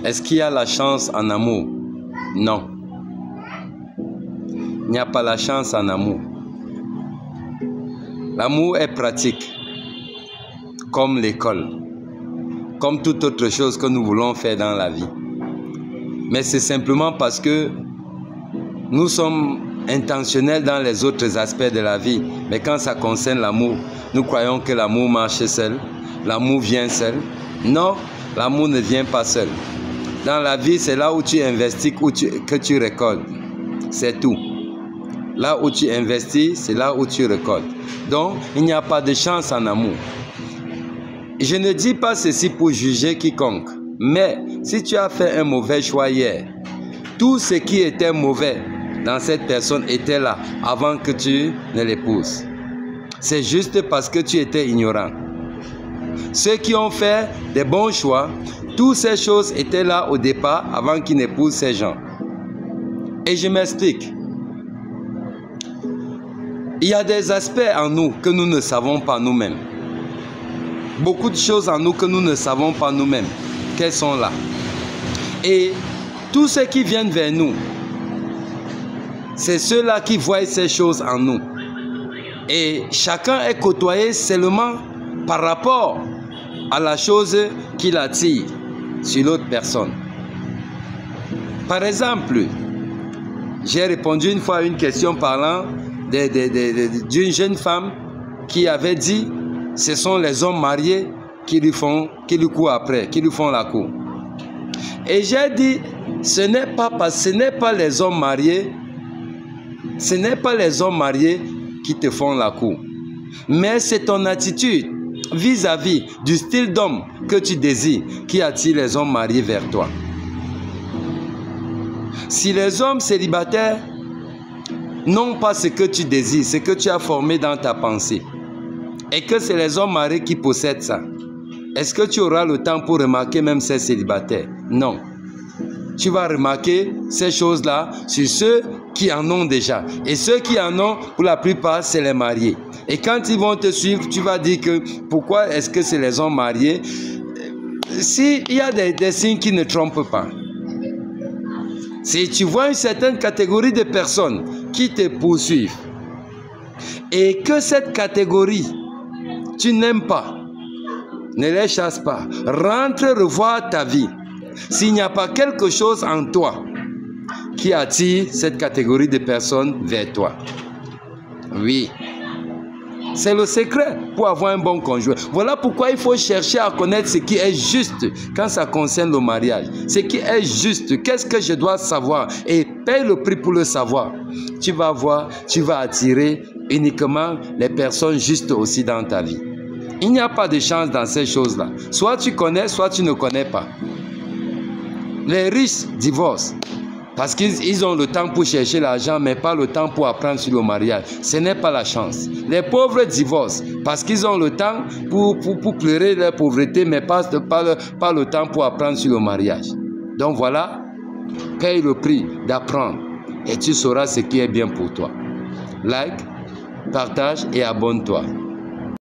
Est-ce qu'il y a la chance en amour? Non. Il n'y a pas la chance en amour. L'amour est pratique, comme l'école, comme toute autre chose que nous voulons faire dans la vie. Mais c'est simplement parce que nous sommes intentionnels dans les autres aspects de la vie. Mais quand ça concerne l'amour, nous croyons que l'amour marche seul, l'amour vient seul. Non, l'amour ne vient pas seul. Dans la vie, c'est là où tu investis que tu récoltes. C'est tout. Là où tu investis, c'est là où tu récoltes. Donc, il n'y a pas de chance en amour. Je ne dis pas ceci pour juger quiconque. Mais si tu as fait un mauvais choix hier, tout ce qui était mauvais dans cette personne était là avant que tu ne l'épouses. C'est juste parce que tu étais ignorant. Ceux qui ont fait des bons choix, toutes ces choses étaient là au départ avant qu'ils n'épousent ces gens. Et je m'explique. Il y a des aspects en nous que nous ne savons pas nous-mêmes. Beaucoup de choses en nous que nous ne savons pas nous-mêmes, qu'elles sont là. Et tous ceux qui viennent vers nous, c'est ceux-là qui voient ces choses en nous. Et chacun est côtoyé seulement par rapport à la chose qui l'attire sur l'autre personne. Par exemple, j'ai répondu une fois à une question parlant d'une jeune femme qui avait dit ce sont les hommes mariés qui lui courent après, qui lui font la cour. Et j'ai dit ce n'est pas les hommes mariés, ce n'est pas les hommes mariés qui te font la cour, mais c'est ton attitude vis-à-vis du style d'homme que tu désires qui attire les hommes mariés vers toi. Si les hommes célibataires n'ont pas ce que tu désires, ce que tu as formé dans ta pensée, et que c'est les hommes mariés qui possèdent ça, est-ce que tu auras le temps pour remarquer même ces célibataires? Non. Tu vas remarquer ces choses-là sur ceux qui en ont déjà. Et ceux qui en ont, pour la plupart, c'est les mariés. Et quand ils vont te suivre, tu vas dire que pourquoi est-ce que c'est les hommes mariés? S'il y a des signes qui ne trompent pas. Si tu vois une certaine catégorie de personnes qui te poursuivent et que cette catégorie, tu n'aimes pas, ne les chasse pas. Rentre revoir ta vie. S'il n'y a pas quelque chose en toi qui attire cette catégorie de personnes vers toi. Oui. C'est le secret pour avoir un bon conjoint. Voilà pourquoi il faut chercher à connaître ce qui est juste quand ça concerne le mariage. Ce qui est juste, qu'est-ce que je dois savoir et paye le prix pour le savoir. Tu vas voir, tu vas attirer uniquement les personnes justes aussi dans ta vie. Il n'y a pas de chance dans ces choses-là. Soit tu connais, soit tu ne connais pas. Les riches divorcent parce qu'ils ont le temps pour chercher l'argent, mais pas le temps pour apprendre sur le mariage. Ce n'est pas la chance. Les pauvres divorcent parce qu'ils ont le temps pour pleurer leur pauvreté, mais pas le temps pour apprendre sur le mariage. Donc voilà, paye le prix d'apprendre et tu sauras ce qui est bien pour toi. Like, partage et abonne-toi.